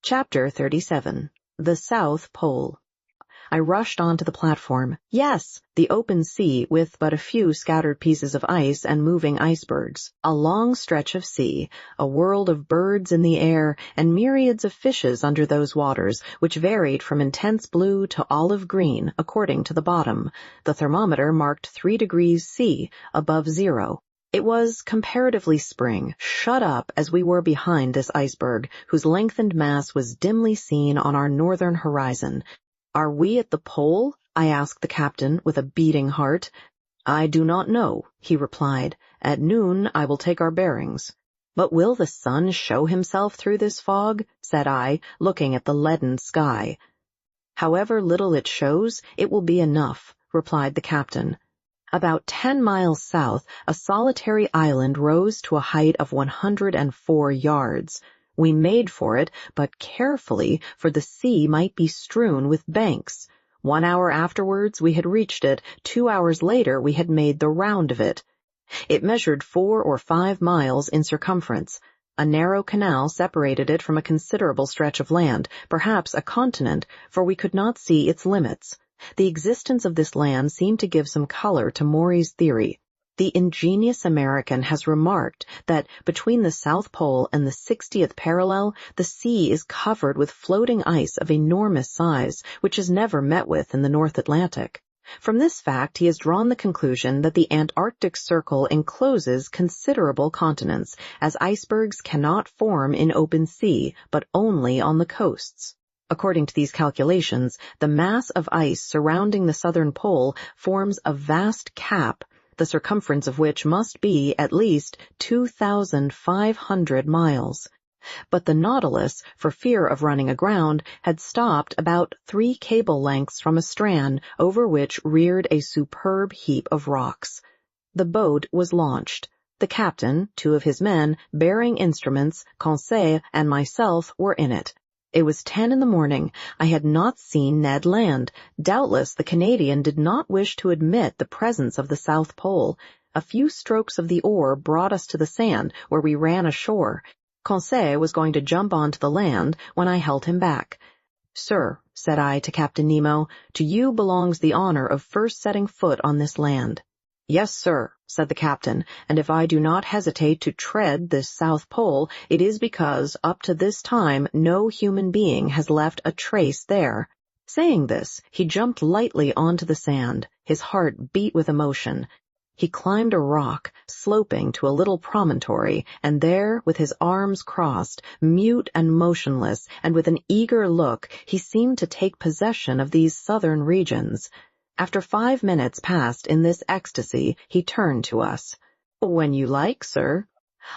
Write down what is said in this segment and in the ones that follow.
Chapter 37. The South Pole. I rushed onto the platform. Yes, the open sea with but a few scattered pieces of ice and moving icebergs. A long stretch of sea, a world of birds in the air, and myriads of fishes under those waters, which varied from intense blue to olive green according to the bottom. The thermometer marked 3 degrees C, above zero. It was comparatively spring, shut up as we were behind this iceberg, whose lengthened mass was dimly seen on our northern horizon. "Are we at the pole?" I asked the captain with a beating heart. "I do not know," he replied. "At noon I will take our bearings." "But will the sun show himself through this fog?" said I, looking at the leaden sky. "However little it shows, it will be enough," replied the captain. About 10 miles south, a solitary island rose to a height of 104 yards. We made for it, but carefully, for the sea might be strewn with banks. 1 hour afterwards we had reached it. 2 hours later we had made the round of it. It measured 4 or 5 miles in circumference. A narrow canal separated it from a considerable stretch of land, perhaps a continent, for we could not see its limits. The existence of this land seemed to give some color to Maury's theory. The ingenious American has remarked that between the South Pole and the 60th parallel, the sea is covered with floating ice of enormous size, which is never met with in the North Atlantic. From this fact he has drawn the conclusion that the Antarctic Circle encloses considerable continents, as icebergs cannot form in open sea, but only on the coasts. According to these calculations, the mass of ice surrounding the southern pole forms a vast cap, the circumference of which must be at least 2,500 miles. But the Nautilus, for fear of running aground, had stopped about 3 cable lengths from a strand over which reared a superb heap of rocks. The boat was launched. The captain, 2 of his men, bearing instruments, Conseil, and myself were in it. It was 10 in the morning. I had not seen Ned Land. Doubtless the Canadian did not wish to admit the presence of the South Pole. A few strokes of the oar brought us to the sand, where we ran ashore. Conseil was going to jump onto the land when I held him back. "Sir," said I to Captain Nemo, "to you belongs the honor of first setting foot on this land." "Yes, sir," said the captain, "and if I do not hesitate to tread this South Pole, it is because, up to this time, no human being has left a trace there." Saying this, he jumped lightly onto the sand. His heart beat with emotion. He climbed a rock, sloping to a little promontory, and there, with his arms crossed, mute and motionless, and with an eager look, he seemed to take possession of these southern regions. After 5 minutes passed in this ecstasy, he turned to us. "When you like, sir."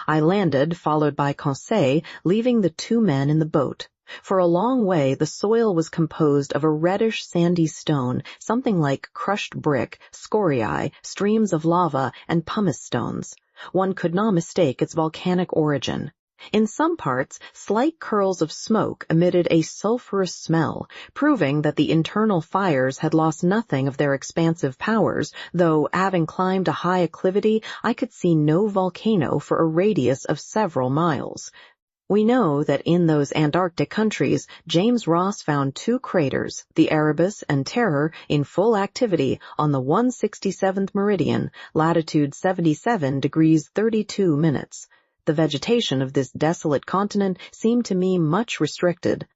I landed, followed by Conseil, leaving the 2 men in the boat. For a long way the soil was composed of a reddish sandy stone, something like crushed brick, scoriae, streams of lava, and pumice stones. One could not mistake its volcanic origin. In some parts, slight curls of smoke emitted a sulphurous smell, proving that the internal fires had lost nothing of their expansive powers, though, having climbed a high acclivity, I could see no volcano for a radius of several miles. We know that in those Antarctic countries, James Ross found 2 craters, the Erebus and Terror, in full activity on the 167th meridian, latitude 77 degrees 32 minutes. The vegetation of this desolate continent seemed to me much restricted.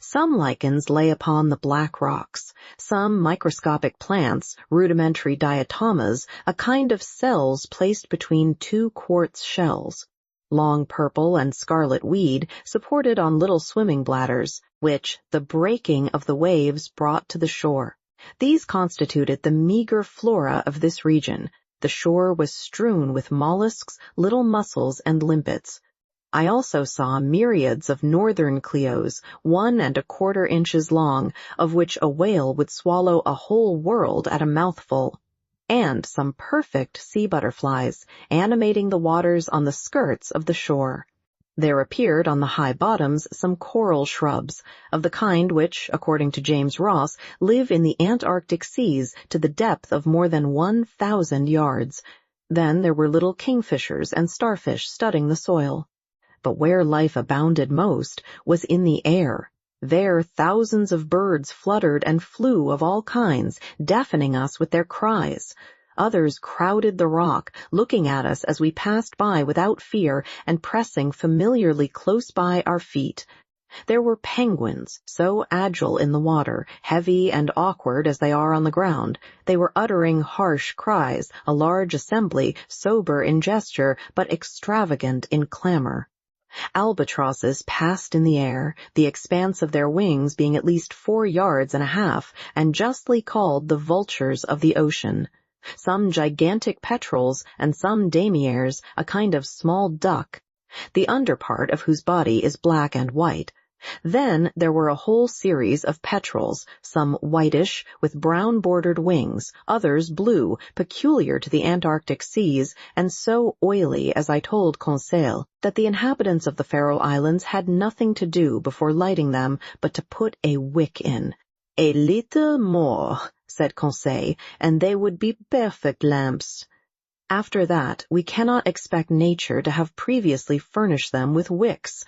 Some lichens lay upon the black rocks, some microscopic plants, rudimentary diatomas, a kind of cells placed between 2 quartz shells. Long purple and scarlet weed supported on little swimming bladders, which the breaking of the waves brought to the shore. These constituted the meager flora of this region. The shore was strewn with mollusks, little mussels, and limpets. I also saw myriads of northern Cleos, 1¼ inches long, of which a whale would swallow a whole world at a mouthful, and some perfect sea butterflies, animating the waters on the skirts of the shore. There appeared on the high bottoms some coral shrubs, of the kind which, according to James Ross, live in the Antarctic seas to the depth of more than 1,000 yards. Then there were little kingfishers and starfish studding the soil. But where life abounded most was in the air. There thousands of birds fluttered and flew of all kinds, deafening us with their cries. Others crowded the rock, looking at us as we passed by without fear and pressing familiarly close by our feet. There were penguins, so agile in the water, heavy and awkward as they are on the ground. They were uttering harsh cries, a large assembly, sober in gesture, but extravagant in clamor. Albatrosses passed in the air, the expanse of their wings being at least 4.5 yards, and justly called the vultures of the ocean. Some gigantic petrels, and some damiers, a kind of small duck, the underpart of whose body is black and white. Then there were a whole series of petrels, some whitish, with brown-bordered wings, others blue, peculiar to the Antarctic seas, and so oily, as I told Conseil, that the inhabitants of the Faroe Islands had nothing to do before lighting them but to put a wick in. "A little more," said Conseil, "and they would be perfect lamps." After that, we cannot expect nature to have previously furnished them with wicks.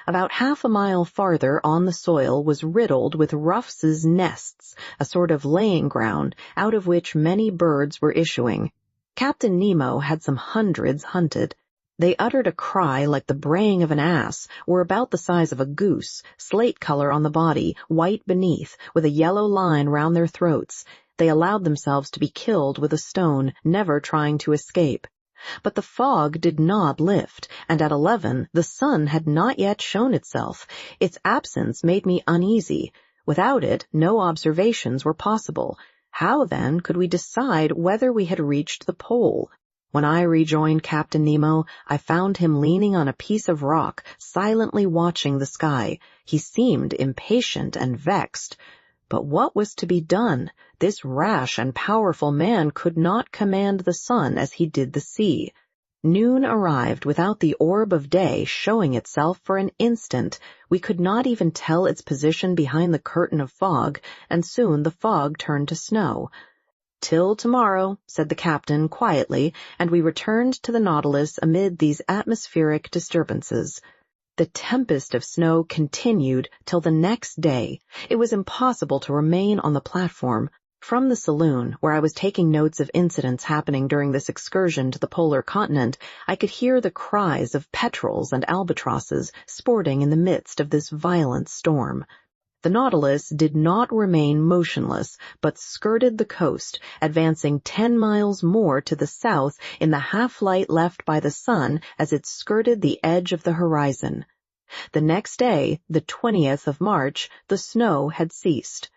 About 1/2 mile farther on the soil was riddled with ruffs' nests, a sort of laying ground, out of which many birds were issuing. Captain Nemo had some hundreds hunted. They uttered a cry like the braying of an ass, were about the size of a goose, slate color on the body, white beneath, with a yellow line round their throats. They allowed themselves to be killed with a stone, never trying to escape. But the fog did not lift, and at 11 the sun had not yet shown itself. Its absence made me uneasy. Without it, no observations were possible. How, then, could we decide whether we had reached the pole? When I rejoined Captain Nemo, I found him leaning on a piece of rock, silently watching the sky. He seemed impatient and vexed. But what was to be done? This rash and powerful man could not command the sun as he did the sea. Noon arrived without the orb of day showing itself for an instant. We could not even tell its position behind the curtain of fog, and soon the fog turned to snow. "Till tomorrow," said the captain quietly, and we returned to the Nautilus amid these atmospheric disturbances. The tempest of snow continued till the next day. It was impossible to remain on the platform. From the saloon, where I was taking notes of incidents happening during this excursion to the polar continent, I could hear the cries of petrels and albatrosses sporting in the midst of this violent storm. The Nautilus did not remain motionless, but skirted the coast, advancing 10 miles more to the south in the half-light left by the sun as it skirted the edge of the horizon. The next day, the 20th of March, the snow had ceased.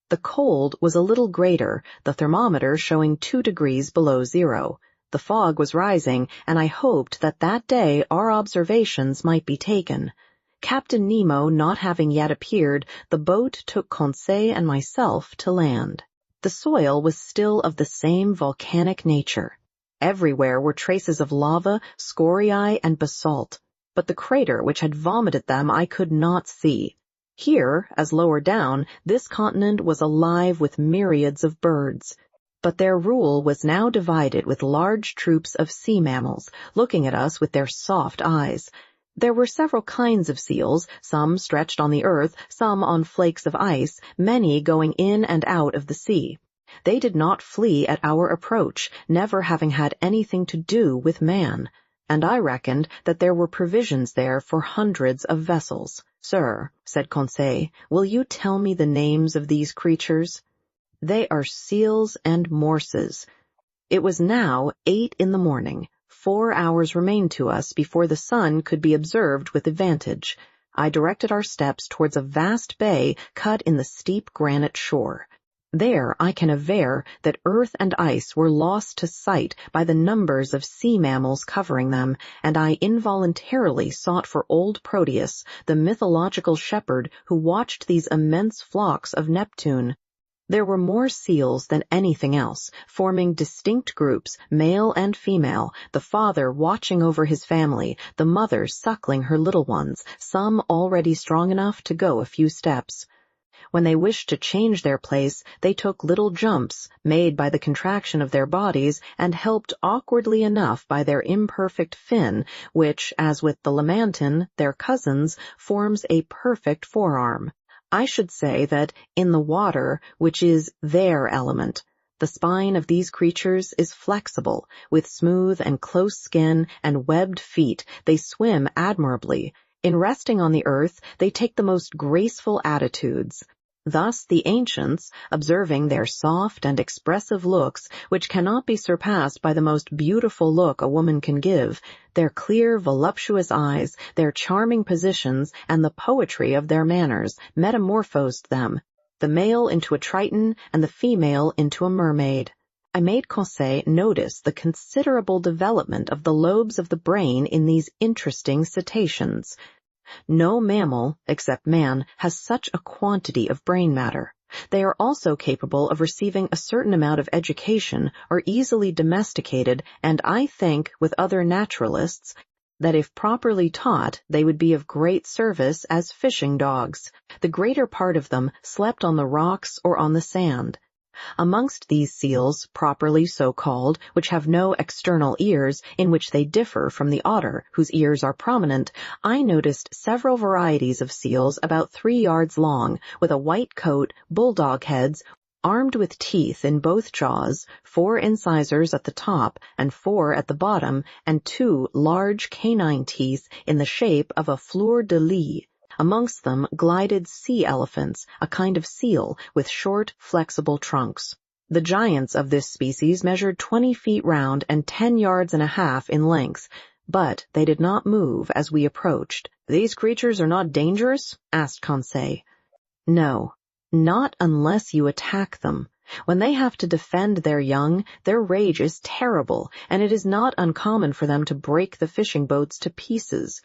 The cold was a little greater, the thermometer showing 2 degrees below zero. The fog was rising, and I hoped that that day our observations might be taken. Captain Nemo not having yet appeared, the boat took Conseil and myself to land. The soil was still of the same volcanic nature. Everywhere were traces of lava, scoriae, and basalt, but the crater which had vomited them I could not see. Here, as lower down, this continent was alive with myriads of birds. But their rule was now divided with large troops of sea mammals, looking at us with their soft eyes. There were several kinds of seals, some stretched on the earth, some on flakes of ice, many going in and out of the sea. They did not flee at our approach, never having had anything to do with man, and I reckoned that there were provisions there for hundreds of vessels. "Sir," said Conseil, "will you tell me the names of these creatures?" "They are seals and morses." It was now 8 in the morning. 4 hours remained to us before the sun could be observed with advantage. I directed our steps towards a vast bay cut in the steep granite shore. There I can aver that earth and ice were lost to sight by the numbers of sea mammals covering them, and I involuntarily sought for old Proteus, the mythological shepherd who watched these immense flocks of Neptune. There were more seals than anything else, forming distinct groups, male and female, the father watching over his family, the mother suckling her little ones, some already strong enough to go a few steps. When they wished to change their place, they took little jumps, made by the contraction of their bodies and helped awkwardly enough by their imperfect fin, which, as with the Lamantin, their cousins, forms a perfect forearm. I should say that in the water, which is their element, the spine of these creatures is flexible. With smooth and close skin and webbed feet, they swim admirably. In resting on the earth, they take the most graceful attitudes. Thus the ancients, observing their soft and expressive looks, which cannot be surpassed by the most beautiful look a woman can give, their clear, voluptuous eyes, their charming positions, and the poetry of their manners, metamorphosed them, the male into a Triton and the female into a mermaid. I made Conseil notice the considerable development of the lobes of the brain in these interesting cetaceans. No mammal, except man, has such a quantity of brain matter. They are also capable of receiving a certain amount of education, are easily domesticated, and I think, with other naturalists, that if properly taught, they would be of great service as fishing dogs. The greater part of them slept on the rocks or on the sand. Amongst these seals, properly so called, which have no external ears, in which they differ from the otter, whose ears are prominent, I noticed several varieties of seals about 3 yards long, with a white coat, bulldog heads, armed with teeth in both jaws, 4 incisors at the top and 4 at the bottom, and 2 large canine teeth in the shape of a fleur-de-lis. Amongst them glided sea elephants, a kind of seal, with short, flexible trunks. The giants of this species measured 20 feet round and 10 yards and a half in length, but they did not move as we approached. "These creatures are not dangerous?" asked Conseil. "No, not unless you attack them. When they have to defend their young, their rage is terrible, and it is not uncommon for them to break the fishing boats to pieces."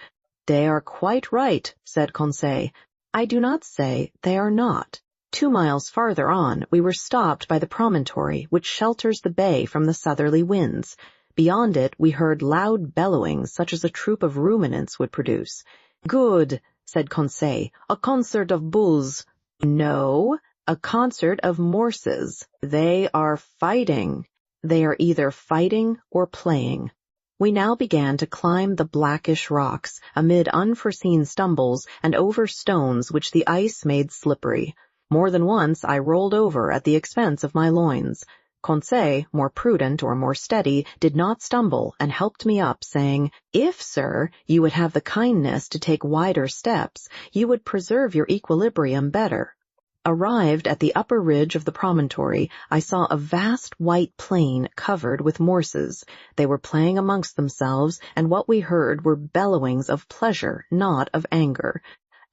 "They are quite right," said Conseil. "I do not say they are not." 2 miles farther on, we were stopped by the promontory which shelters the bay from the southerly winds. Beyond it, we heard loud bellowings such as a troop of ruminants would produce. "Good," said Conseil, "a concert of bulls." "No, a concert of morses. They are fighting." "They are either fighting or playing." We now began to climb the blackish rocks, amid unforeseen stumbles and over stones which the ice made slippery. More than once I rolled over at the expense of my loins. Conseil, more prudent or more steady, did not stumble and helped me up, saying, "If, sir, you would have the kindness to take wider steps, you would preserve your equilibrium better." Arrived at the upper ridge of the promontory, I saw a vast white plain covered with morses. They were playing amongst themselves, and what we heard were bellowings of pleasure, not of anger.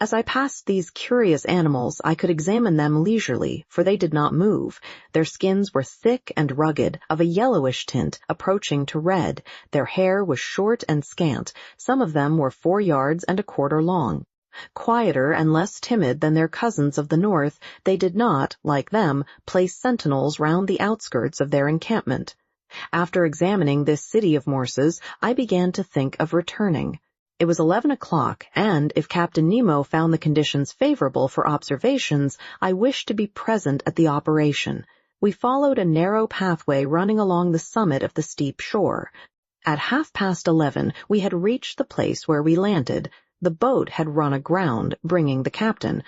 As I passed these curious animals, I could examine them leisurely, for they did not move. Their skins were thick and rugged, of a yellowish tint, approaching to red. Their hair was short and scant. Some of them were 4 yards and a quarter long. Quieter and less timid than their cousins of the north, they did not, like them, place sentinels round the outskirts of their encampment. After examining this city of morses, I began to think of returning. It was 11 o'clock, and if Captain Nemo found the conditions favorable for observations, I wished to be present at the operation. We followed a narrow pathway running along the summit of the steep shore. At 11:30, we had reached the place where we landed. The boat had run aground, bringing the captain.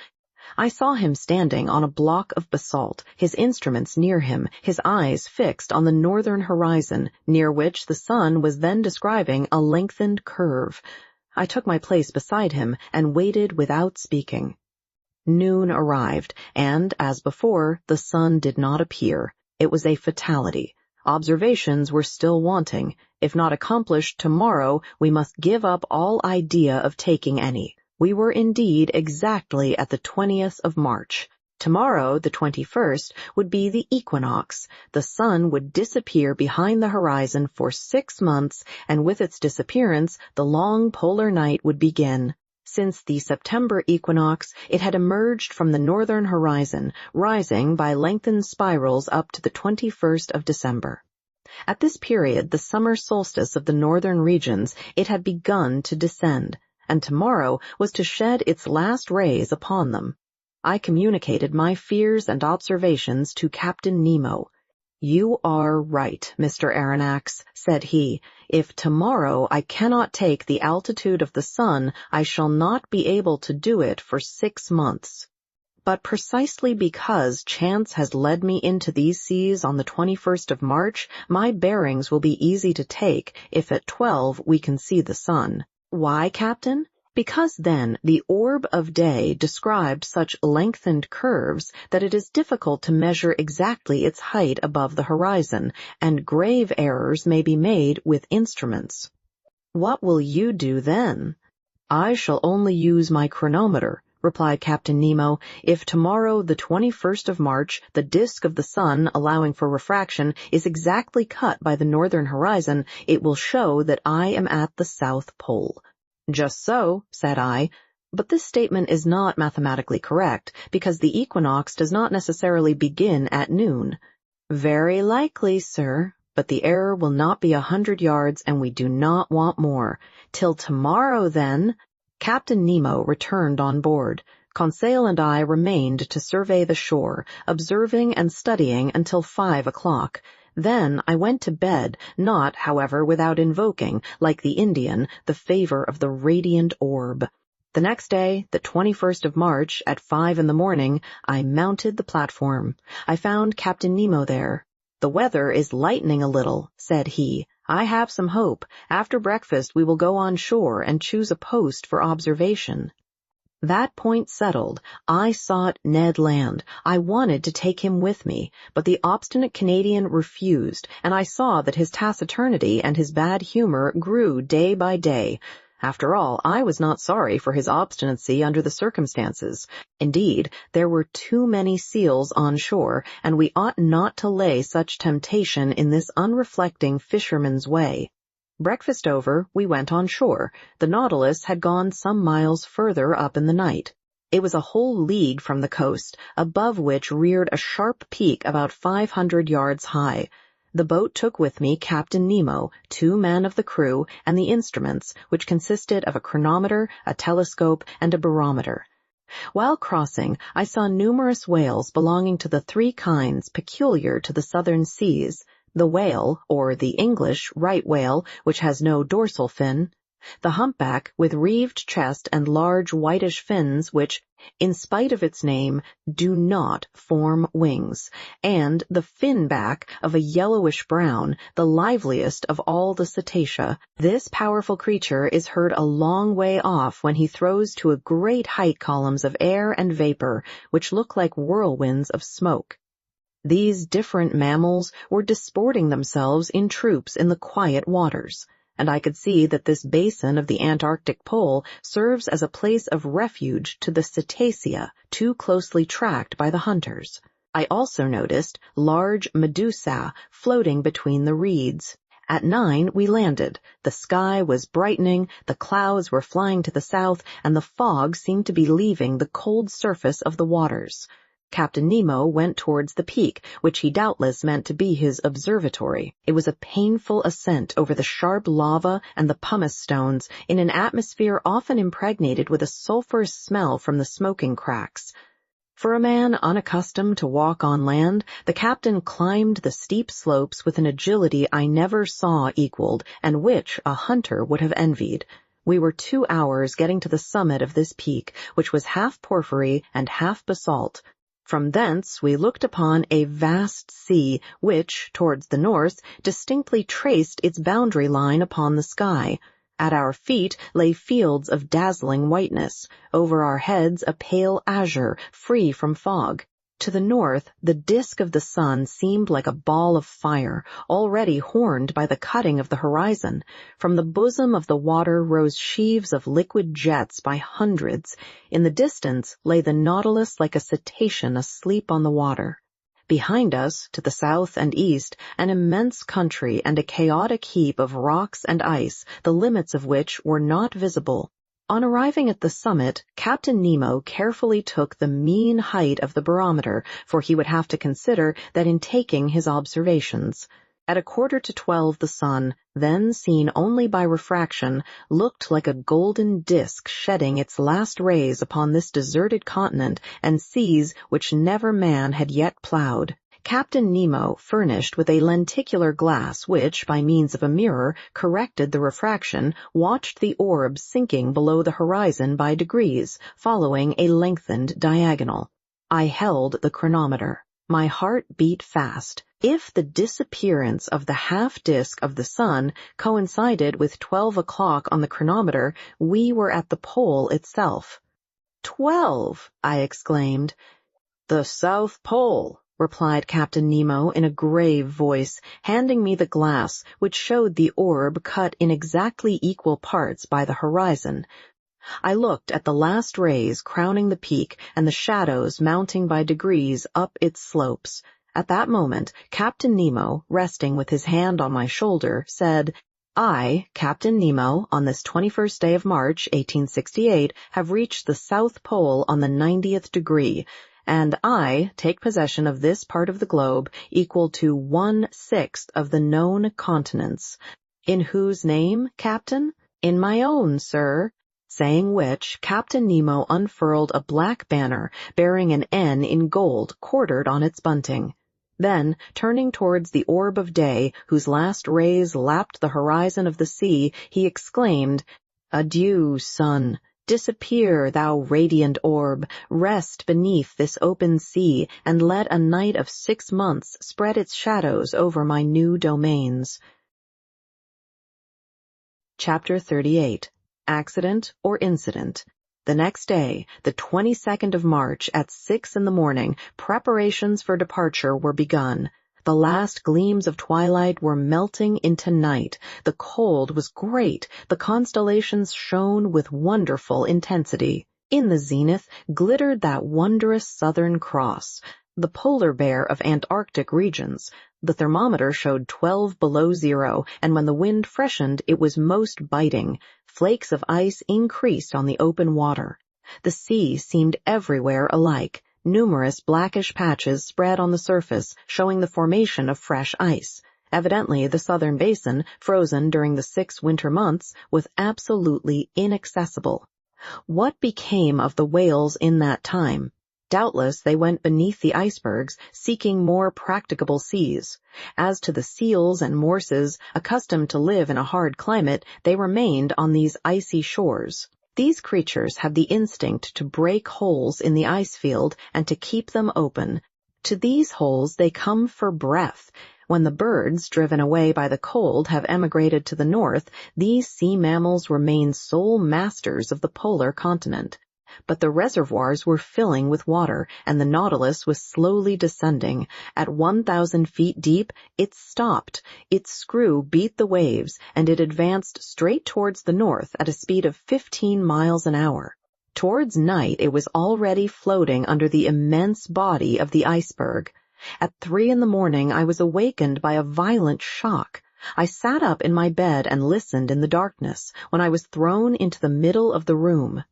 I saw him standing on a block of basalt, his instruments near him, his eyes fixed on the northern horizon, near which the sun was then describing a lengthened curve. I took my place beside him and waited without speaking. Noon arrived, and, as before, the sun did not appear. It was a fatality. Observations were still wanting. If not accomplished tomorrow, we must give up all idea of taking any. We were indeed exactly at the 20th of March. Tomorrow, the 21st, would be the equinox. The sun would disappear behind the horizon for 6 months, and with its disappearance, the long polar night would begin. Since the September equinox, it had emerged from the northern horizon, rising by lengthened spirals up to the 21st of December. At this period, the summer solstice of the northern regions, it had begun to descend, and tomorrow was to shed its last rays upon them. I communicated my fears and observations to Captain Nemo. "You are right, Mr. Aronnax," said he. "If tomorrow I cannot take the altitude of the sun, I shall not be able to do it for 6 months. But precisely because chance has led me into these seas on the 21st of March, my bearings will be easy to take if at 12 we can see the sun." "Why, Captain?" "Because then the orb of day described such lengthened curves that it is difficult to measure exactly its height above the horizon, and grave errors may be made with instruments." "What will you do then?" "I shall only use my chronometer," replied Captain Nemo. "If tomorrow, the 21st of March, the disk of the sun, allowing for refraction, is exactly cut by the northern horizon, it will show that I am at the South Pole." "Just so," said I, "but this statement is not mathematically correct, because the equinox does not necessarily begin at noon." "Very likely, sir, but the error will not be 100 yards, and we do not want more. Till tomorrow, then." Captain Nemo returned on board. Conseil and I remained to survey the shore, observing and studying until 5 o'clock. Then I went to bed, not, however, without invoking, like the Indian, the favor of the radiant orb. The next day, the 21st of March, at 5 in the morning, I mounted the platform. I found Captain Nemo there. "The weather is lightening a little," said he. "I have some hope. After breakfast we will go on shore and choose a post for observation." That point settled, I sought Ned Land. I wanted to take him with me, but the obstinate Canadian refused, and I saw that his taciturnity and his bad humor grew day by day. After all, I was not sorry for his obstinacy under the circumstances. Indeed, there were too many seals on shore, and we ought not to lay such temptation in this unreflecting fisherman's way. Breakfast over, we went on shore. The Nautilus had gone some miles further up in the night. It was a whole league from the coast, above which reared a sharp peak about 500 yards high. The boat took with me Captain Nemo, 2 men of the crew, and the instruments, which consisted of a chronometer, a telescope, and a barometer. While crossing, I saw numerous whales belonging to the 3 kinds peculiar to the southern seas: the whale, or the English right whale, which has no dorsal fin; the humpback, with reeved chest and large whitish fins which, in spite of its name, do not form wings; and the finback, of a yellowish-brown, the liveliest of all the cetacea. This powerful creature is heard a long way off when he throws to a great height columns of air and vapor, which look like whirlwinds of smoke. These different mammals were disporting themselves in troops in the quiet waters, and I could see that this basin of the Antarctic pole serves as a place of refuge to the cetacea too closely tracked by the hunters. I also noticed large medusae floating between the reeds. At 9 we landed. The sky was brightening, the clouds were flying to the south, and the fog seemed to be leaving the cold surface of the waters. Captain Nemo went towards the peak, which he doubtless meant to be his observatory. It was a painful ascent over the sharp lava and the pumice stones, in an atmosphere often impregnated with a sulphurous smell from the smoking cracks. For a man unaccustomed to walk on land, the captain climbed the steep slopes with an agility I never saw equaled, and which a hunter would have envied. We were 2 hours getting to the summit of this peak, which was half porphyry and half basalt. From thence we looked upon a vast sea, which, towards the north, distinctly traced its boundary line upon the sky. At our feet lay fields of dazzling whiteness, over our heads a pale azure, free from fog. To the north, the disk of the sun seemed like a ball of fire, already horned by the cutting of the horizon. From the bosom of the water rose sheaves of liquid jets by hundreds. In the distance lay the Nautilus like a cetacean asleep on the water. Behind us, to the south and east, an immense country and a chaotic heap of rocks and ice, the limits of which were not visible. On arriving at the summit, Captain Nemo carefully took the mean height of the barometer, for he would have to consider that in taking his observations. At 11:45 the sun, then seen only by refraction, looked like a golden disk shedding its last rays upon this deserted continent and seas which never man had yet plowed. Captain Nemo, furnished with a lenticular glass which, by means of a mirror, corrected the refraction, watched the orb sinking below the horizon by degrees, following a lengthened diagonal. I held the chronometer. My heart beat fast. If the disappearance of the half-disk of the sun coincided with 12 o'clock on the chronometer, we were at the pole itself. 12! I exclaimed. The South Pole, replied Captain Nemo in a grave voice, handing me the glass, which showed the orb cut in exactly equal parts by the horizon. I looked at the last rays crowning the peak and the shadows mounting by degrees up its slopes. At that moment, Captain Nemo, resting with his hand on my shoulder, said, I, Captain Nemo, on this 21st day of March, 1868, have reached the South Pole on the 90th degree, and I take possession of this part of the globe equal to 1/6 of the known continents. In whose name, Captain? In my own, sir. Saying which, Captain Nemo unfurled a black banner bearing an N in gold quartered on its bunting. Then, turning towards the orb of day, whose last rays lapped the horizon of the sea, he exclaimed, Adieu, sun! Disappear, thou radiant orb! Rest beneath this open sea, and let a night of 6 months spread its shadows over my new domains. Chapter 38. Accident or Incident. The next day, the 22nd of March, at 6 in the morning, preparations for departure were begun. The last gleams of twilight were melting into night. The cold was great. The constellations shone with wonderful intensity. In the zenith glittered that wondrous Southern Cross, the polar bear of Antarctic regions. The thermometer showed 12 below zero, and when the wind freshened, it was most biting. Flakes of ice increased on the open water. The sea seemed everywhere alike. Numerous blackish patches spread on the surface, showing the formation of fresh ice. Evidently, the southern basin, frozen during the 6 winter months, was absolutely inaccessible. What became of the whales in that time? Doubtless they went beneath the icebergs, seeking more practicable seas. As to the seals and morses, accustomed to live in a hard climate, they remained on these icy shores. These creatures have the instinct to break holes in the ice field and to keep them open. To these holes they come for breath. When the birds, driven away by the cold, have emigrated to the north, these sea mammals remain sole masters of the polar continent. But the reservoirs were filling with water, and the Nautilus was slowly descending. At 1,000 feet deep, it stopped. Its screw beat the waves, and it advanced straight towards the north at a speed of 15 miles an hour. Towards night, it was already floating under the immense body of the iceberg. At 3 in the morning, I was awakened by a violent shock. I sat up in my bed and listened in the darkness, when I was thrown into the middle of the room.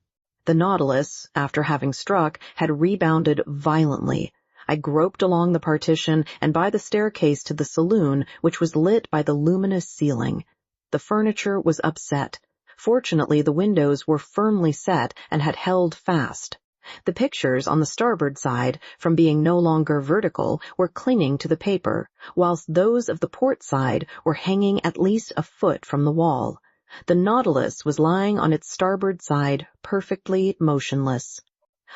The Nautilus, after having struck, had rebounded violently. I groped along the partition and by the staircase to the saloon, which was lit by the luminous ceiling. The furniture was upset. Fortunately, the windows were firmly set and had held fast. The pictures on the starboard side, from being no longer vertical, were clinging to the paper, whilst those of the port side were hanging at least a foot from the wall. The Nautilus was lying on its starboard side, perfectly motionless.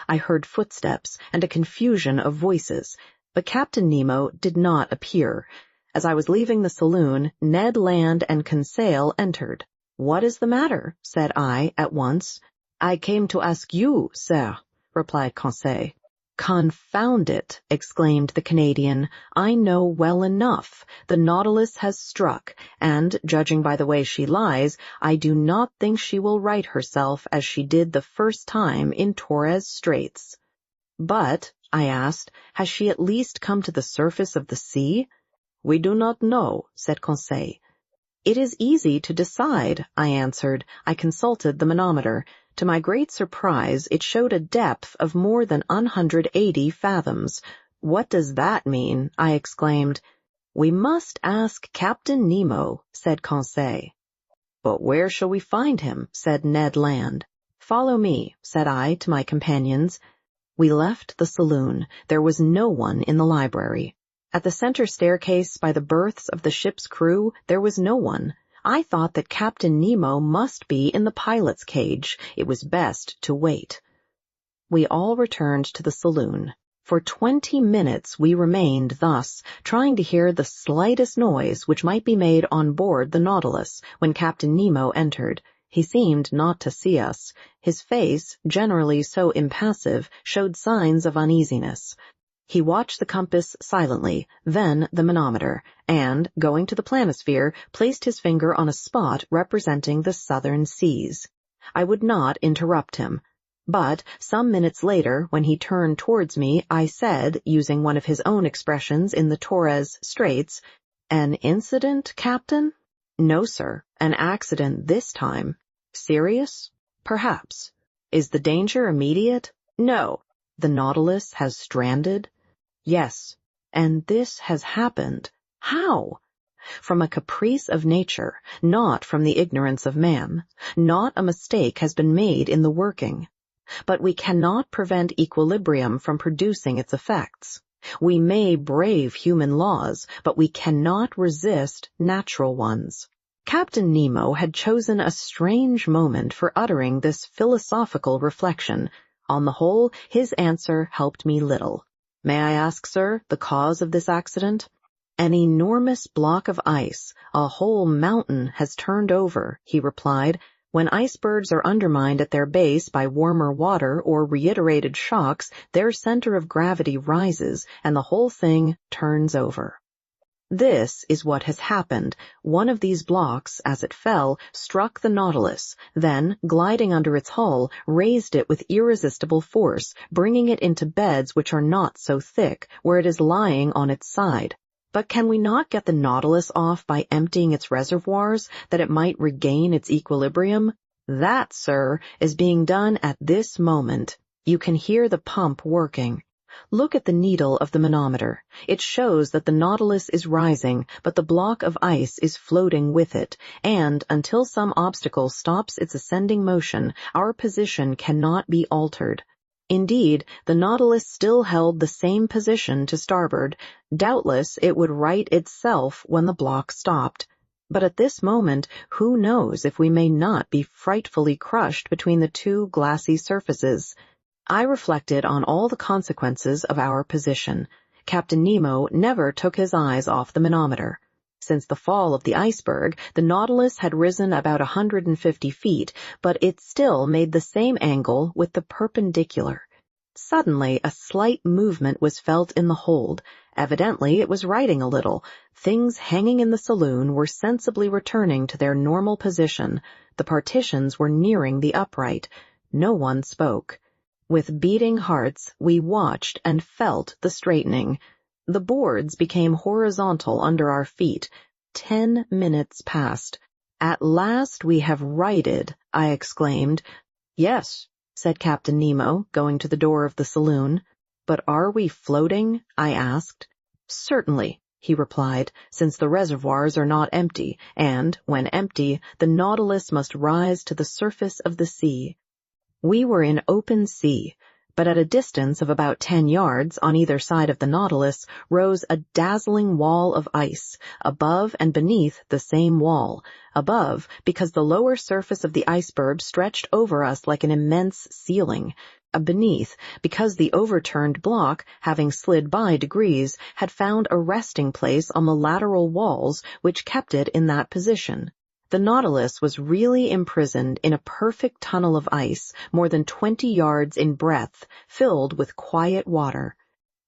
I heard footsteps and a confusion of voices, but Captain Nemo did not appear. As I was leaving the saloon, Ned Land and Conseil entered. "What is the matter?" said I at once. "I came to ask you, sir," replied Conseil. "Confound it!" exclaimed the Canadian. "I know well enough. The Nautilus has struck, and, judging by the way she lies, I do not think she will right herself as she did the first time in Torres Straits." "But," I asked, "has she at least come to the surface of the sea?" "We do not know," said Conseil. "It is easy to decide," I answered. I consulted the manometer. To my great surprise, it showed a depth of more than 180 fathoms. "What does that mean?" I exclaimed. "We must ask Captain Nemo," said Conseil. "But where shall we find him?" said Ned Land. "Follow me," said I to my companions. We left the saloon. There was no one in the library. At the center staircase by the berths of the ship's crew, there was no one. I thought that Captain Nemo must be in the pilot's cage. It was best to wait. We all returned to the saloon. For 20 minutes we remained thus, trying to hear the slightest noise which might be made on board the Nautilus when Captain Nemo entered. He seemed not to see us. His face, generally so impassive, showed signs of uneasiness. He watched the compass silently, then the manometer, and, going to the planisphere, placed his finger on a spot representing the southern seas. I would not interrupt him. But some minutes later, when he turned towards me, I said, using one of his own expressions in the Torres Straits, "An incident, Captain?" "No, sir. An accident this time." "Serious?" "Perhaps." "Is the danger immediate?" "No." "The Nautilus has stranded?" "Yes." "And this has happened. How?" "From a caprice of nature, not from the ignorance of man. Not a mistake has been made in the working. But we cannot prevent equilibrium from producing its effects. We may brave human laws, but we cannot resist natural ones." Captain Nemo had chosen a strange moment for uttering this philosophical reflection. On the whole, his answer helped me little. "May I ask, sir, the cause of this accident?" "An enormous block of ice, a whole mountain, has turned over," he replied. "When icebergs are undermined at their base by warmer water or reiterated shocks, their center of gravity rises, and the whole thing turns over. This is what has happened. One of these blocks, as it fell, struck the Nautilus, then, gliding under its hull, raised it with irresistible force, bringing it into beds which are not so thick, where it is lying on its side. But can we not get the Nautilus off by emptying its reservoirs, that it might regain its equilibrium? That, sir, is being done at this moment. You can hear the pump working. Look at the needle of the manometer. It shows that the Nautilus is rising, but the block of ice is floating with it, and until some obstacle stops its ascending motion, our position cannot be altered. Indeed, the Nautilus still held the same position to starboard. Doubtless it would right itself when the block stopped. But at this moment, who knows if we may not be frightfully crushed between the two glassy surfaces? I reflected on all the consequences of our position. Captain Nemo never took his eyes off the manometer. Since the fall of the iceberg, the Nautilus had risen about 150 feet, but it still made the same angle with the perpendicular. Suddenly, a slight movement was felt in the hold. Evidently, it was righting a little. Things hanging in the saloon were sensibly returning to their normal position. The partitions were nearing the upright. No one spoke. With beating hearts, we watched and felt the straightening. The boards became horizontal under our feet. 10 minutes passed. "At last we have righted," I exclaimed. "Yes," said Captain Nemo, going to the door of the saloon. "But are we floating?" I asked. "Certainly," he replied, "since the reservoirs are not empty, and, when empty, the Nautilus must rise to the surface of the sea." We were in open sea, but at a distance of about 10 yards on either side of the Nautilus rose a dazzling wall of ice, above and beneath the same wall. Above, because the lower surface of the iceberg stretched over us like an immense ceiling. Beneath, because the overturned block, having slid by degrees, had found a resting place on the lateral walls which kept it in that position. The Nautilus was really imprisoned in a perfect tunnel of ice, more than 20 yards in breadth, filled with quiet water.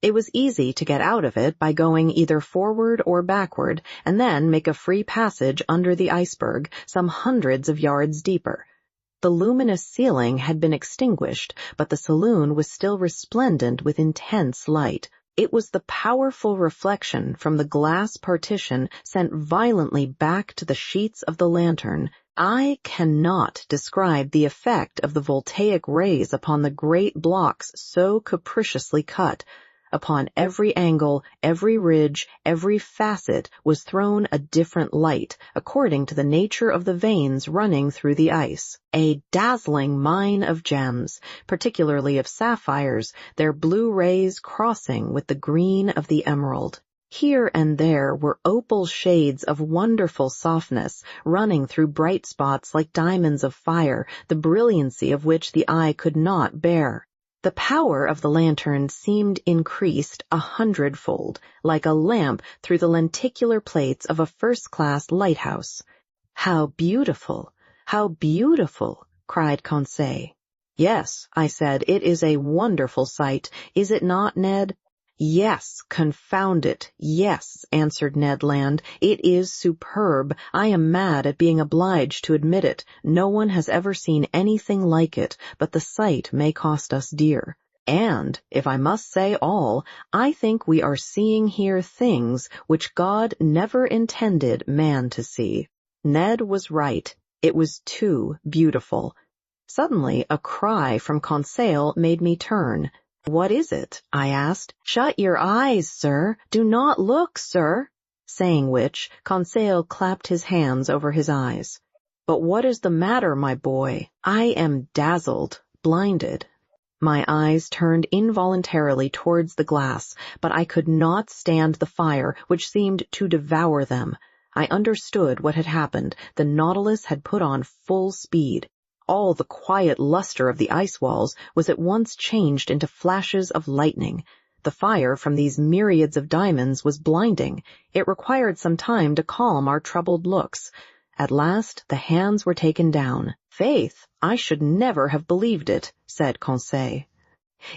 It was easy to get out of it by going either forward or backward, and then make a free passage under the iceberg, some hundreds of yards deeper. The luminous ceiling had been extinguished, but the saloon was still resplendent with intense light. It was the powerful reflection from the glass partition sent violently back to the sheets of the lantern. I cannot describe the effect of the voltaic rays upon the great blocks so capriciously cut. Upon every angle, every ridge, every facet was thrown a different light, according to the nature of the veins running through the ice. A dazzling mine of gems, particularly of sapphires, their blue rays crossing with the green of the emerald. Here and there were opal shades of wonderful softness, running through bright spots like diamonds of fire, the brilliancy of which the eye could not bear. The power of the lantern seemed increased 100-fold, like a lamp through the lenticular plates of a first-class lighthouse. "How beautiful! How beautiful!" cried Conseil. "Yes," I said, "it is a wonderful sight, is it not, Ned?" "Yes, confound it, yes," answered Ned Land. "It is superb. I am mad at being obliged to admit it. No one has ever seen anything like it, but the sight may cost us dear. And, if I must say all, I think we are seeing here things which God never intended man to see." Ned was right. It was too beautiful. Suddenly, a cry from Conseil made me turn. "What is it?" I asked. "Shut your eyes, sir. Do not look, sir." Saying which, Conseil clapped his hands over his eyes. "But what is the matter, my boy?" "I am dazzled, blinded." My eyes turned involuntarily towards the glass, but I could not stand the fire, which seemed to devour them. I understood what had happened. The Nautilus had put on full speed. All the quiet luster of the ice walls was at once changed into flashes of lightning. The fire from these myriads of diamonds was blinding. It required some time to calm our troubled looks. At last the hands were taken down. "Faith, I should never have believed it," said Conseil.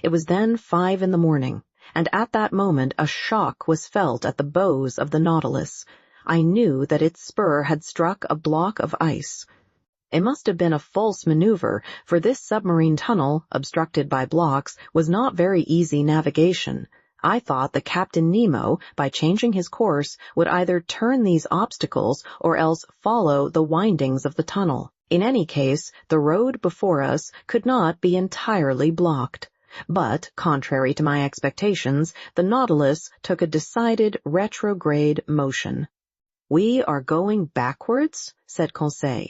It was then 5 in the morning, and at that moment a shock was felt at the bows of the Nautilus. I knew that its spur had struck a block of ice. It must have been a false maneuver, for this submarine tunnel, obstructed by blocks, was not very easy navigation. I thought that Captain Nemo, by changing his course, would either turn these obstacles or else follow the windings of the tunnel. In any case, the road before us could not be entirely blocked. But, contrary to my expectations, the Nautilus took a decided retrograde motion. "We are going backwards?" said Conseil.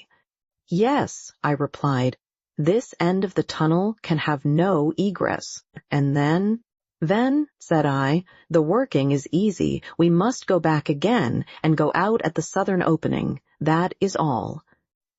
"Yes," I replied. "This end of the tunnel can have no egress. And then—" "Then," said I, "the working is easy. We must go back again and go out at the southern opening. That is all."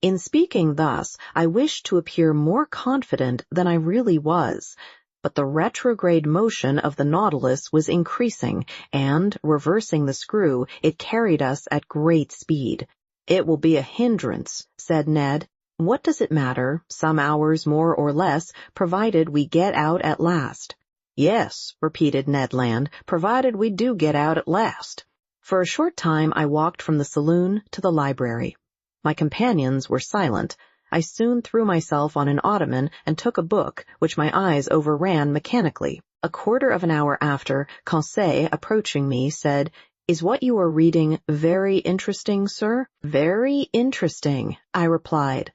In speaking thus, I wished to appear more confident than I really was. But the retrograde motion of the Nautilus was increasing, and, reversing the screw, it carried us at great speed. "It will be a hindrance," said Ned. "What does it matter, some hours more or less, provided we get out at last?" "Yes," repeated Ned Land, "provided we do get out at last." For a short time I walked from the saloon to the library. My companions were silent. I soon threw myself on an ottoman and took a book, which my eyes overran mechanically. A quarter of an hour after, Conseil, approaching me, said, "Is what you are reading very interesting, sir?" "Very interesting," I replied.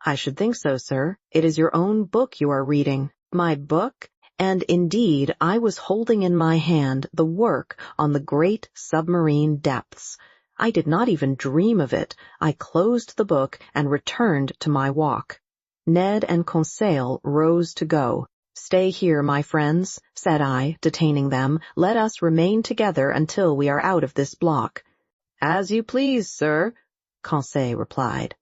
"I should think so, sir. It is your own book you are reading." "My book?" And indeed, I was holding in my hand the work on the great submarine depths. I did not even dream of it. I closed the book and returned to my walk. Ned and Conseil rose to go. "Stay here, my friends," said I, detaining them. "Let us remain together until we are out of this block." "As you please, sir," Conseil replied.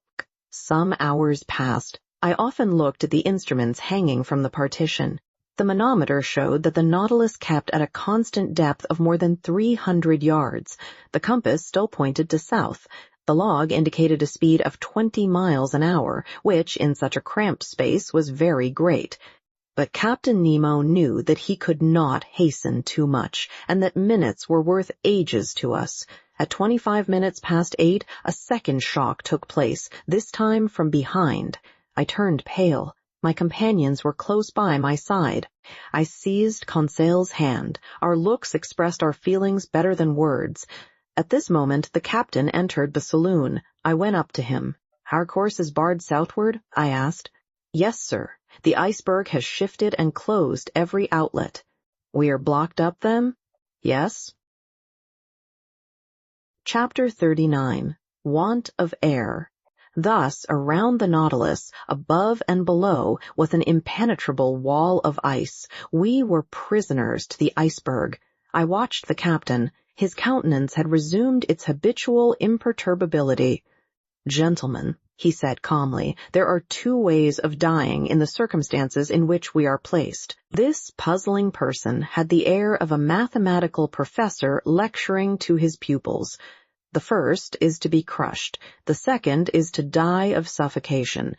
Some hours passed. I often looked at the instruments hanging from the partition. The manometer showed that the Nautilus kept at a constant depth of more than 300 yards. The compass still pointed to south. The log indicated a speed of 20 miles an hour, which, in such a cramped space, was very great. But Captain Nemo knew that he could not hasten too much, and that minutes were worth ages to us. At 25 minutes past 8, a second shock took place, this time from behind. I turned pale. My companions were close by my side. I seized Conseil's hand. Our looks expressed our feelings better than words. At this moment the captain entered the saloon. I went up to him. "Our course is barred southward?" I asked. "Yes, sir. The iceberg has shifted and closed every outlet." "We are blocked up, then?" "Yes." Chapter 39. Want of Air. Thus, around the Nautilus, above and below, was an impenetrable wall of ice. We were prisoners to the iceberg. I watched the captain. His countenance had resumed its habitual imperturbability. "Gentlemen," he said calmly, "there are two ways of dying in the circumstances in which we are placed." This puzzling person had the air of a mathematical professor lecturing to his pupils. "The first is to be crushed. The second is to die of suffocation.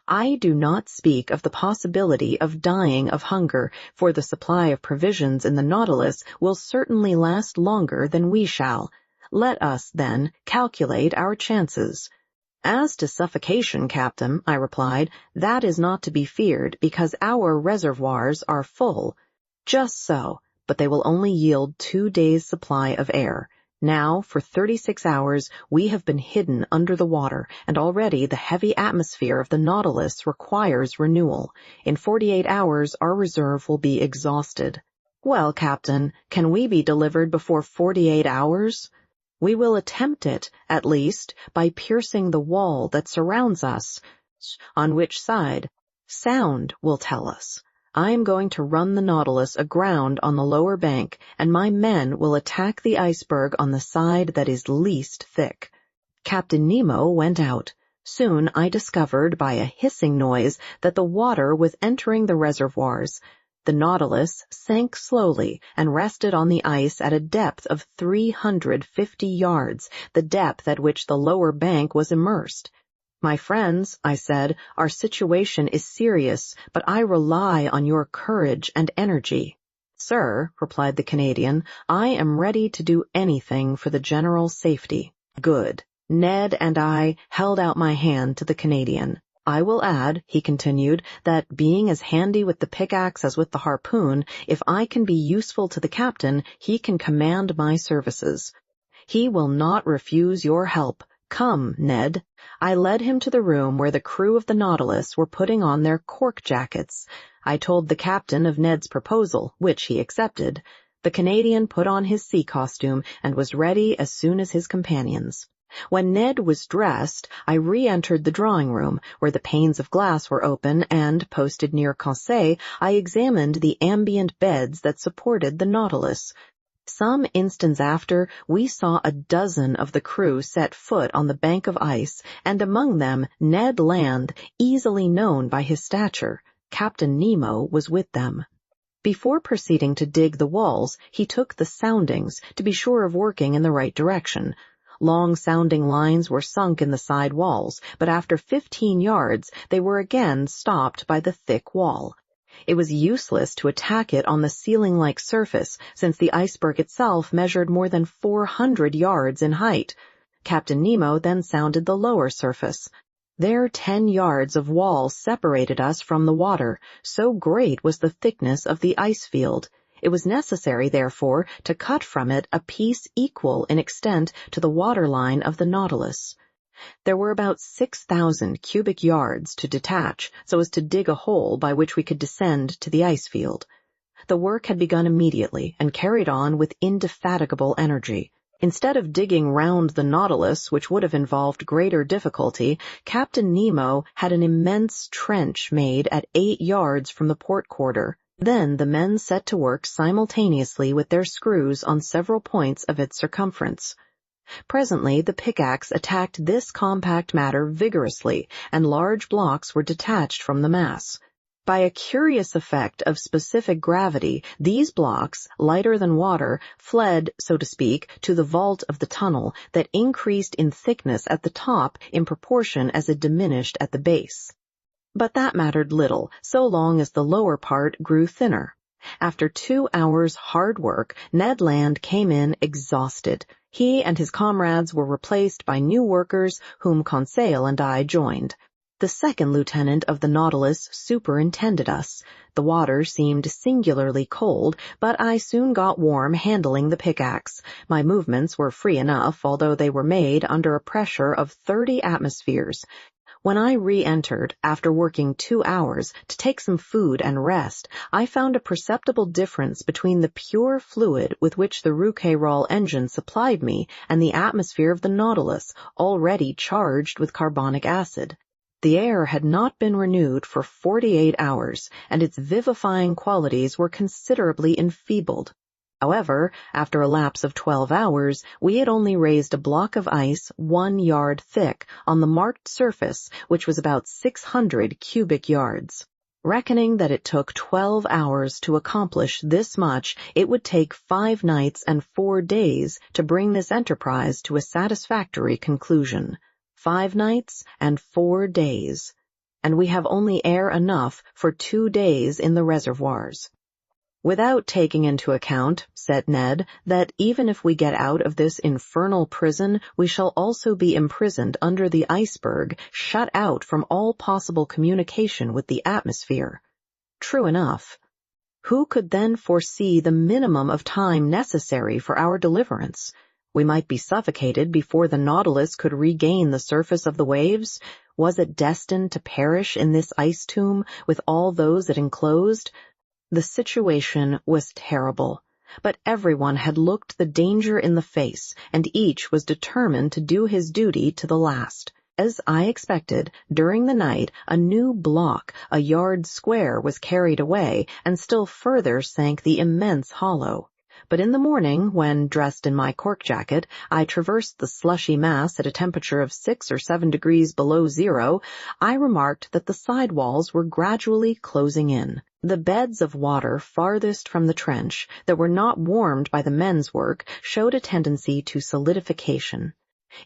I do not speak of the possibility of dying of hunger, for the supply of provisions in the Nautilus will certainly last longer than we shall. Let us, then, calculate our chances." "As to suffocation, Captain," I replied, "that is not to be feared, because our reservoirs are full." "Just so, but they will only yield 2 days' supply of air. Now, for 36 hours, we have been hidden under the water, and already the heavy atmosphere of the Nautilus requires renewal. In 48 hours, our reserve will be exhausted." "Well, Captain, can we be delivered before 48 hours?" "We will attempt it, at least, by piercing the wall that surrounds us." "On which side?" "Sound will tell us. I am going to run the Nautilus aground on the lower bank, and my men will attack the iceberg on the side that is least thick." Captain Nemo went out. Soon I discovered by a hissing noise that the water was entering the reservoirs. The Nautilus sank slowly and rested on the ice at a depth of 350 yards, the depth at which the lower bank was immersed. "My friends," I said, "our situation is serious, but I rely on your courage and energy." "Sir," replied the Canadian, "I am ready to do anything for the general safety." "Good." Ned and I held out my hand to the Canadian. "I will add," he continued, "that being as handy with the pickaxe as with the harpoon, if I can be useful to the captain, he can command my services. He will not refuse your help. Come, Ned." I led him to the room where the crew of the Nautilus were putting on their cork jackets. I told the captain of Ned's proposal, which he accepted. The Canadian put on his sea costume and was ready as soon as his companions. When Ned was dressed, I re-entered the drawing room, where the panes of glass were open, and, posted near Conseil, I examined the ambient beds that supported the Nautilus. Some instants after, we saw a dozen of the crew set foot on the bank of ice, and among them Ned Land, easily known by his stature. Captain Nemo was with them. Before proceeding to dig the walls, he took the soundings, to be sure of working in the right direction. Long sounding lines were sunk in the side walls, but after 15 yards they were again stopped by the thick wall. It was useless to attack it on the ceiling-like surface, since the iceberg itself measured more than 400 yards in height. Captain Nemo then sounded the lower surface. There 10 yards of wall separated us from the water, so great was the thickness of the ice field. It was necessary, therefore, to cut from it a piece equal in extent to the waterline of the Nautilus. There were about 6,000 cubic yards to detach, so as to dig a hole by which we could descend to the ice field. The work had begun immediately and carried on with indefatigable energy. Instead of digging round the Nautilus, which would have involved greater difficulty, Captain Nemo had an immense trench made at 8 yards from the port quarter. Then the men set to work simultaneously with their screws on several points of its circumference. Presently the pickaxe attacked this compact matter vigorously, and large blocks were detached from the mass. By a curious effect of specific gravity, these blocks, lighter than water, fled, so to speak, to the vault of the tunnel that increased in thickness at the top in proportion as it diminished at the base. But that mattered little, so long as the lower part grew thinner. After 2 hours' hard work, Ned Land came in exhausted. He and his comrades were replaced by new workers whom Conseil and I joined. The second lieutenant of the Nautilus superintended us. The water seemed singularly cold, but I soon got warm handling the pickaxe. My movements were free enough, although they were made under a pressure of 30 atmospheres. When I re-entered, after working 2 hours, to take some food and rest, I found a perceptible difference between the pure fluid with which the Rouquayrol engine supplied me and the atmosphere of the Nautilus, already charged with carbonic acid. The air had not been renewed for 48 hours, and its vivifying qualities were considerably enfeebled. However, after a lapse of 12 hours, we had only raised a block of ice 1 yard thick on the marked surface, which was about 600 cubic yards. Reckoning that it took 12 hours to accomplish this much, it would take 5 nights and 4 days to bring this enterprise to a satisfactory conclusion. 5 nights and 4 days. And we have only air enough for 2 days in the reservoirs. Without taking into account, said Ned, that even if we get out of this infernal prison, we shall also be imprisoned under the iceberg, shut out from all possible communication with the atmosphere. True enough. Who could then foresee the minimum of time necessary for our deliverance? We might be suffocated before the Nautilus could regain the surface of the waves. Was it destined to perish in this ice tomb with all those it enclosed? The situation was terrible, but everyone had looked the danger in the face, and each was determined to do his duty to the last. As I expected, during the night, a new block, a yard square, was carried away, and still further sank the immense hollow. But in the morning, when, dressed in my cork jacket, I traversed the slushy mass at a temperature of 6 or 7 degrees below zero, I remarked that the side walls were gradually closing in. The beds of water farthest from the trench, that were not warmed by the men's work, showed a tendency to solidification.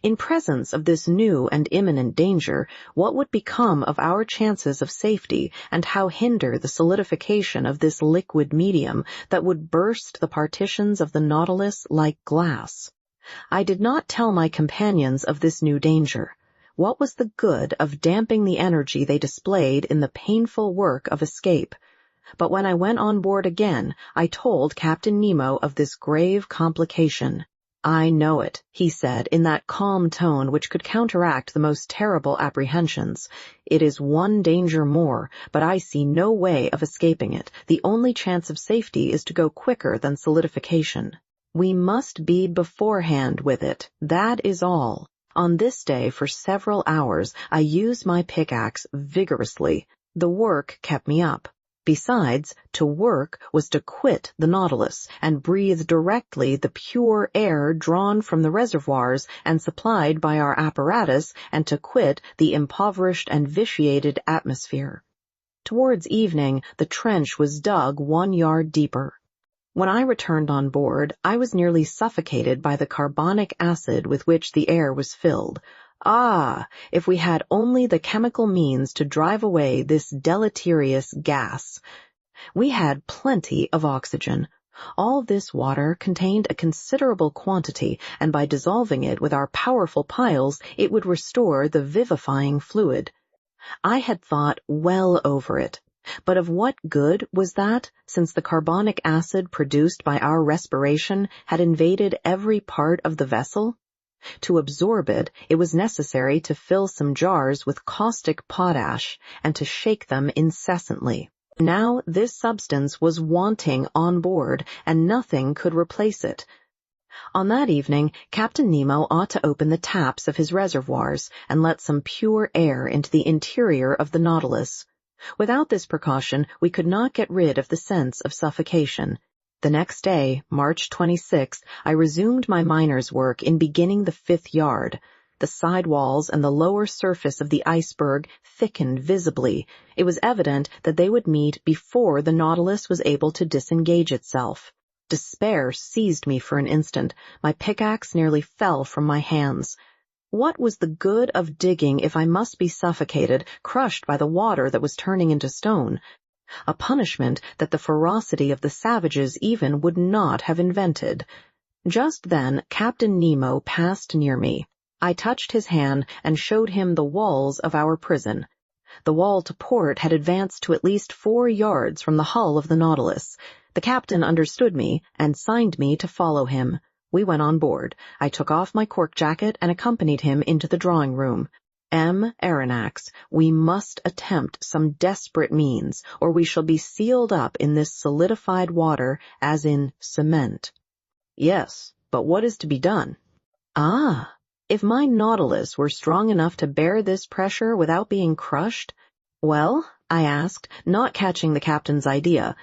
In presence of this new and imminent danger, what would become of our chances of safety, and how hinder the solidification of this liquid medium that would burst the partitions of the Nautilus like glass? I did not tell my companions of this new danger. What was the good of damping the energy they displayed in the painful work of escape? But when I went on board again, I told Captain Nemo of this grave complication. "I know it," he said in that calm tone which could counteract the most terrible apprehensions. "It is one danger more, but I see no way of escaping it. The only chance of safety is to go quicker than solidification. We must be beforehand with it, that is all." On this day, for several hours, I used my pickaxe vigorously. The work kept me up. Besides, to work was to quit the Nautilus and breathe directly the pure air drawn from the reservoirs and supplied by our apparatus, and to quit the impoverished and vitiated atmosphere. Towards evening, the trench was dug 1 yard deeper. When I returned on board, I was nearly suffocated by the carbonic acid with which the air was filled. Ah, if we had only the chemical means to drive away this deleterious gas! We had plenty of oxygen. All this water contained a considerable quantity, and by dissolving it with our powerful piles, it would restore the vivifying fluid. I had thought well over it. But of what good was that, since the carbonic acid produced by our respiration had invaded every part of the vessel? To absorb it, it was necessary to fill some jars with caustic potash, and to shake them incessantly. Now this substance was wanting on board, and nothing could replace it. On that evening, Captain Nemo ought to open the taps of his reservoirs, and let some pure air into the interior of the Nautilus. Without this precaution, we could not get rid of the sense of suffocation. The next day, March 26th, I resumed my miner's work in beginning the 5th yard. The side walls and the lower surface of the iceberg thickened visibly. It was evident that they would meet before the Nautilus was able to disengage itself. Despair seized me for an instant. My pickaxe nearly fell from my hands. What was the good of digging if I must be suffocated, crushed by the water that was turning into stone? A punishment that the ferocity of the savages even would not have invented. Just then Captain Nemo passed near me. I touched his hand and showed him the walls of our prison. The wall to port had advanced to at least 4 yards from the hull of the Nautilus. The captain understood me and signed me to follow him. We went on board. I took off my cork jacket and accompanied him into the drawing-room. Aronnax, we must attempt some desperate means, or we shall be sealed up in this solidified water as in cement." "Yes, but what is to be done?" "Ah, if my Nautilus were strong enough to bear this pressure without being crushed—" "Well?" I asked, not catching the captain's idea.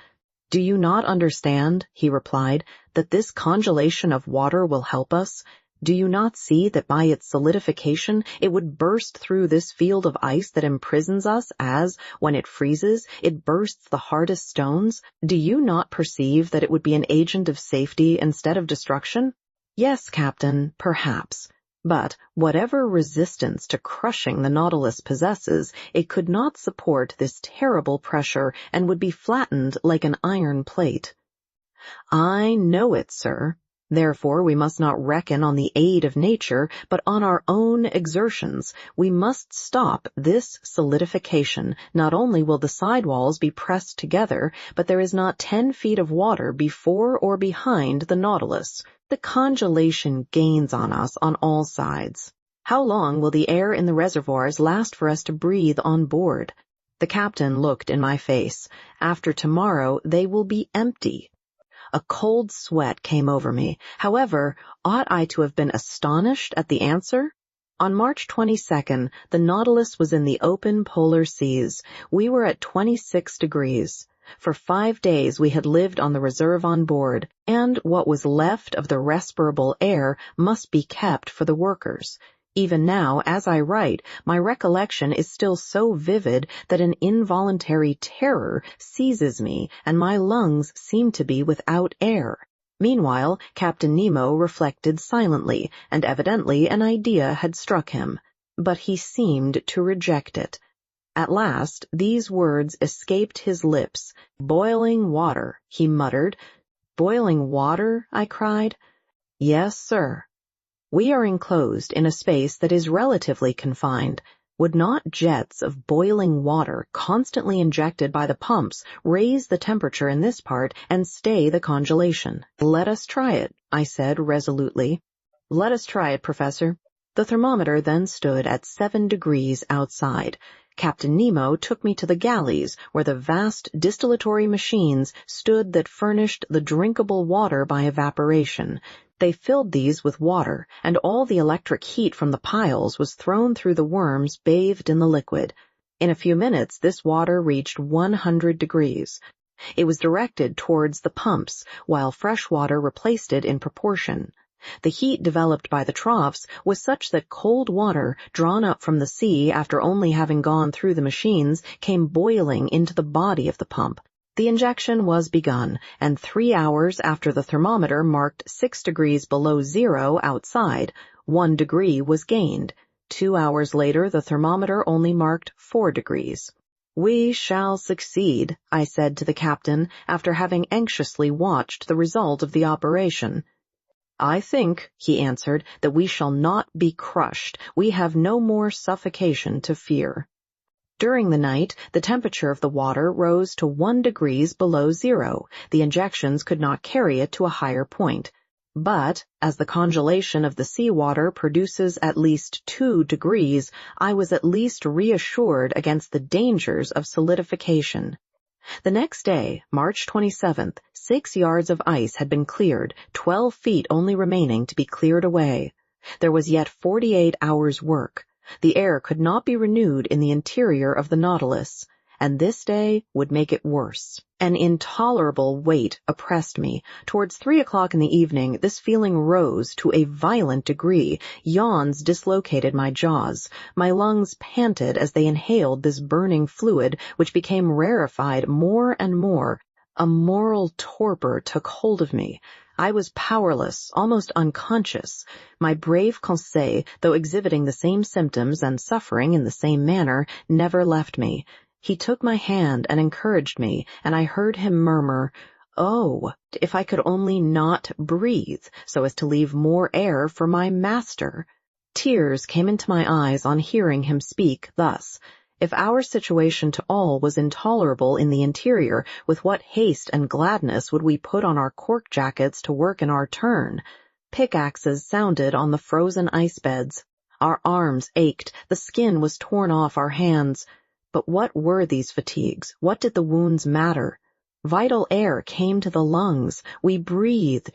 "Do you not understand," he replied, "that this congelation of water will help us? Do you not see that by its solidification it would burst through this field of ice that imprisons us as, when it freezes, it bursts the hardest stones? Do you not perceive that it would be an agent of safety instead of destruction?" "Yes, Captain, perhaps. But whatever resistance to crushing the Nautilus possesses, it could not support this terrible pressure and would be flattened like an iron plate." "I know it, sir. Therefore we must not reckon on the aid of nature, but on our own exertions. We must stop this solidification. Not only will the sidewalls be pressed together, but there is not 10 feet of water before or behind the Nautilus. The congelation gains on us on all sides. How long will the air in the reservoirs last for us to breathe on board?" The captain looked in my face. "After tomorrow they will be empty." A cold sweat came over me. However, ought I to have been astonished at the answer? On March 22nd, the Nautilus was in the open polar seas. We were at 26 degrees. For 5 days we had lived on the reserve on board, and what was left of the respirable air must be kept for the workers. Even now, as I write, my recollection is still so vivid that an involuntary terror seizes me and my lungs seem to be without air. Meanwhile, Captain Nemo reflected silently, and evidently an idea had struck him. But he seemed to reject it. At last, these words escaped his lips. "Boiling water," he muttered. "Boiling water?" I cried. "Yes, sir. We are enclosed in a space that is relatively confined. Would not jets of boiling water, constantly injected by the pumps, raise the temperature in this part and stay the congelation?" "Let us try it," I said resolutely. "Let us try it, Professor." The thermometer then stood at 7 degrees outside. Captain Nemo took me to the galleys, where the vast distillatory machines stood that furnished the drinkable water by evaporation. They filled these with water, and all the electric heat from the piles was thrown through the worms bathed in the liquid. In a few minutes this water reached 100 degrees. It was directed towards the pumps, while fresh water replaced it in proportion. The heat developed by the troughs was such that cold water, drawn up from the sea after only having gone through the machines, came boiling into the body of the pump. The injection was begun, and 3 hours after the thermometer marked 6 degrees below zero outside, 1 degree was gained. 2 hours later the thermometer only marked 4 degrees. "We shall succeed," I said to the captain, after having anxiously watched the result of the operation. "I think," he answered, "that we shall not be crushed. We have no more suffocation to fear." During the night, the temperature of the water rose to 1 degree below zero. The injections could not carry it to a higher point. But, as the congelation of the seawater produces at least 2 degrees, I was at least reassured against the dangers of solidification. The next day, March 27th, 6 yards of ice had been cleared, 12 feet only remaining to be cleared away. There was yet 48 hours' work. The air could not be renewed in the interior of the Nautilus, and this day would make it worse. An intolerable weight oppressed me. Towards 3 o'clock in the evening, this feeling rose to a violent degree. Yawns dislocated my jaws. My lungs panted as they inhaled this burning fluid, which became rarefied more and more. A moral torpor took hold of me. I was powerless, almost unconscious. My brave Conseil, though exhibiting the same symptoms and suffering in the same manner, never left me. He took my hand and encouraged me, and I heard him murmur, "Oh, if I could only not breathe, so as to leave more air for my master." Tears came into my eyes on hearing him speak thus. If our situation to all was intolerable in the interior, with what haste and gladness would we put on our cork jackets to work in our turn? Pickaxes sounded on the frozen ice beds. Our arms ached, the skin was torn off our hands. But what were these fatigues? What did the wounds matter? Vital air came to the lungs. We breathed.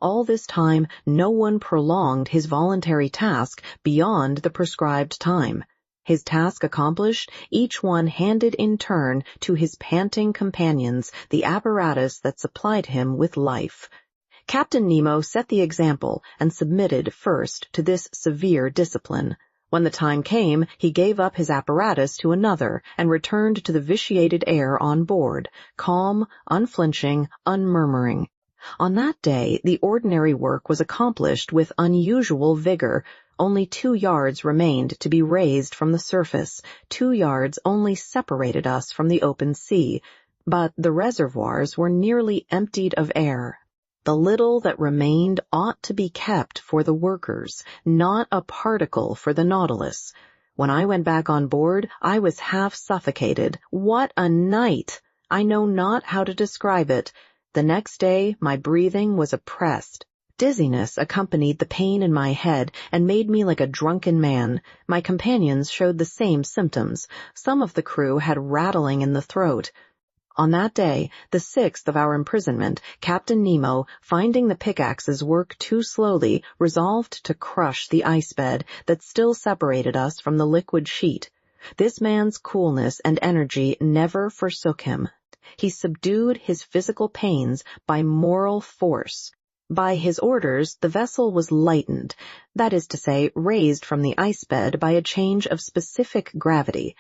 All this time, no one prolonged his voluntary task beyond the prescribed time. His task accomplished, each one handed in turn to his panting companions the apparatus that supplied him with life. Captain Nemo set the example and submitted first to this severe discipline. When the time came, he gave up his apparatus to another and returned to the vitiated air on board, calm, unflinching, unmurmuring. On that day, the ordinary work was accomplished with unusual vigor. Only 2 yards remained to be raised from the surface. 2 yards only separated us from the open sea, but the reservoirs were nearly emptied of air. The little that remained ought to be kept for the workers, not a particle for the Nautilus. When I went back on board, I was half suffocated. What a night! I know not how to describe it. The next day, my breathing was oppressed. Dizziness accompanied the pain in my head and made me like a drunken man. My companions showed the same symptoms. Some of the crew had rattling in the throat. On that day, the 6th of our imprisonment, Captain Nemo, finding the pickaxes work too slowly, resolved to crush the ice bed that still separated us from the liquid sheet. This man's coolness and energy never forsook him. He subdued his physical pains by moral force. By his orders, the vessel was lightened, that is to say, raised from the ice bed by a change of specific gravity.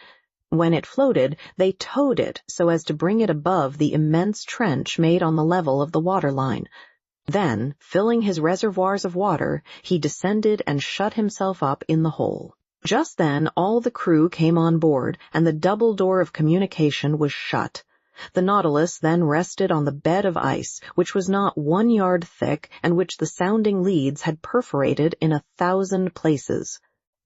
When it floated, they towed it so as to bring it above the immense trench made on the level of the waterline. Then, filling his reservoirs of water, he descended and shut himself up in the hole. Just then, all the crew came on board, and the double door of communication was shut. The Nautilus then rested on the bed of ice, which was not 1 yard thick and which the sounding leads had perforated in 1,000 places.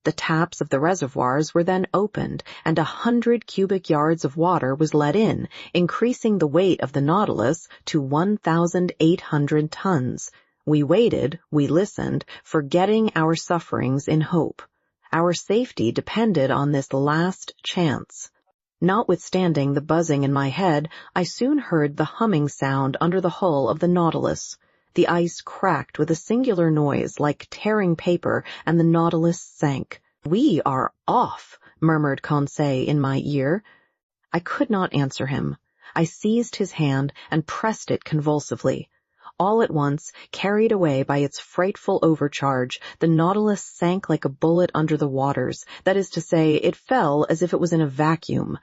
The taps of the reservoirs were then opened, and 100 cubic yards of water was let in, increasing the weight of the Nautilus to 1,800 tons. We waited, we listened, forgetting our sufferings in hope. Our safety depended on this last chance. Notwithstanding the buzzing in my head, I soon heard the humming sound under the hull of the Nautilus. The ice cracked with a singular noise like tearing paper, and the Nautilus sank. "We are off," murmured Conseil in my ear. I could not answer him. I seized his hand and pressed it convulsively. All at once, carried away by its frightful overcharge, the Nautilus sank like a bullet under the waters. That is to say, it fell as if it was in a vacuum.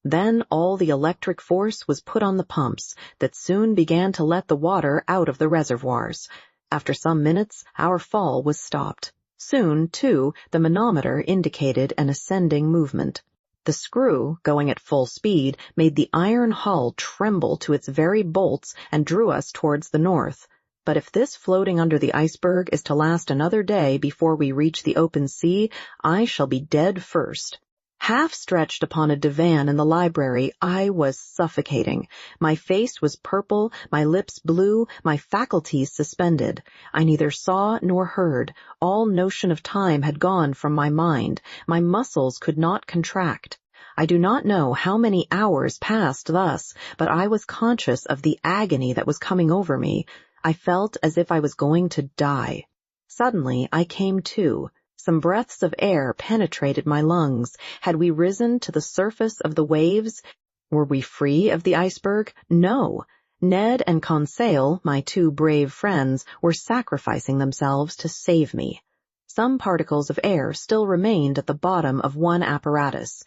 Then all the electric force was put on the pumps, that soon began to let the water out of the reservoirs. After some minutes, our fall was stopped. Soon, too, the manometer indicated an ascending movement. The screw, going at full speed, made the iron hull tremble to its very bolts and drew us towards the north. But if this floating under the iceberg is to last another day before we reach the open sea, I shall be dead first. Half stretched upon a divan in the library, I was suffocating. My face was purple, my lips blue, my faculties suspended. I neither saw nor heard. All notion of time had gone from my mind. My muscles could not contract. I do not know how many hours passed thus, but I was conscious of the agony that was coming over me. I felt as if I was going to die. Suddenly I came to. Some breaths of air penetrated my lungs. Had we risen to the surface of the waves? Were we free of the iceberg? No. Ned and Conseil, my 2 brave friends, were sacrificing themselves to save me. Some particles of air still remained at the bottom of one apparatus.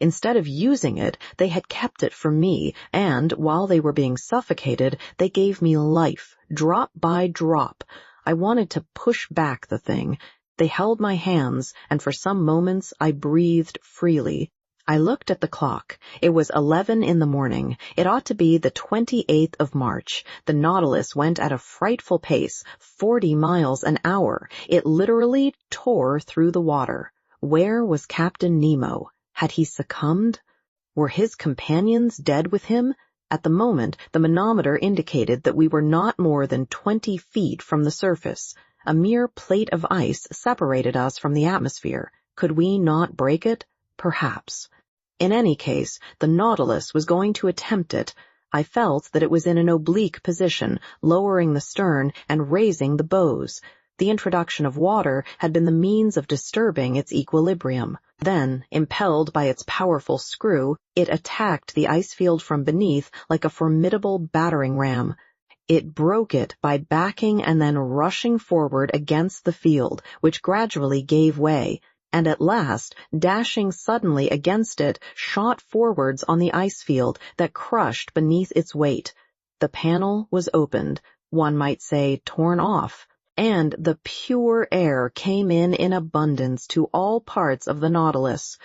Instead of using it, they had kept it for me, and, while they were being suffocated, they gave me life, drop by drop. I wanted to push back the thing. They held my hands, and for some moments I breathed freely. I looked at the clock. It was 11 in the morning. It ought to be the 28th of March. The Nautilus went at a frightful pace, 40 miles an hour. It literally tore through the water. Where was Captain Nemo? Had he succumbed? Were his companions dead with him? At the moment, the manometer indicated that we were not more than 20 feet from the surface. A mere plate of ice separated us from the atmosphere. Could we not break it? Perhaps. In any case, the Nautilus was going to attempt it. I felt that it was in an oblique position, lowering the stern and raising the bows. The introduction of water had been the means of disturbing its equilibrium. Then, impelled by its powerful screw, it attacked the ice field from beneath like a formidable battering ram. It broke it by backing and then rushing forward against the field, which gradually gave way, and at last, dashing suddenly against it, shot forwards on the ice field that crushed beneath its weight. The panel was opened, one might say torn off, and the pure air came in abundance to all parts of the Nautilus.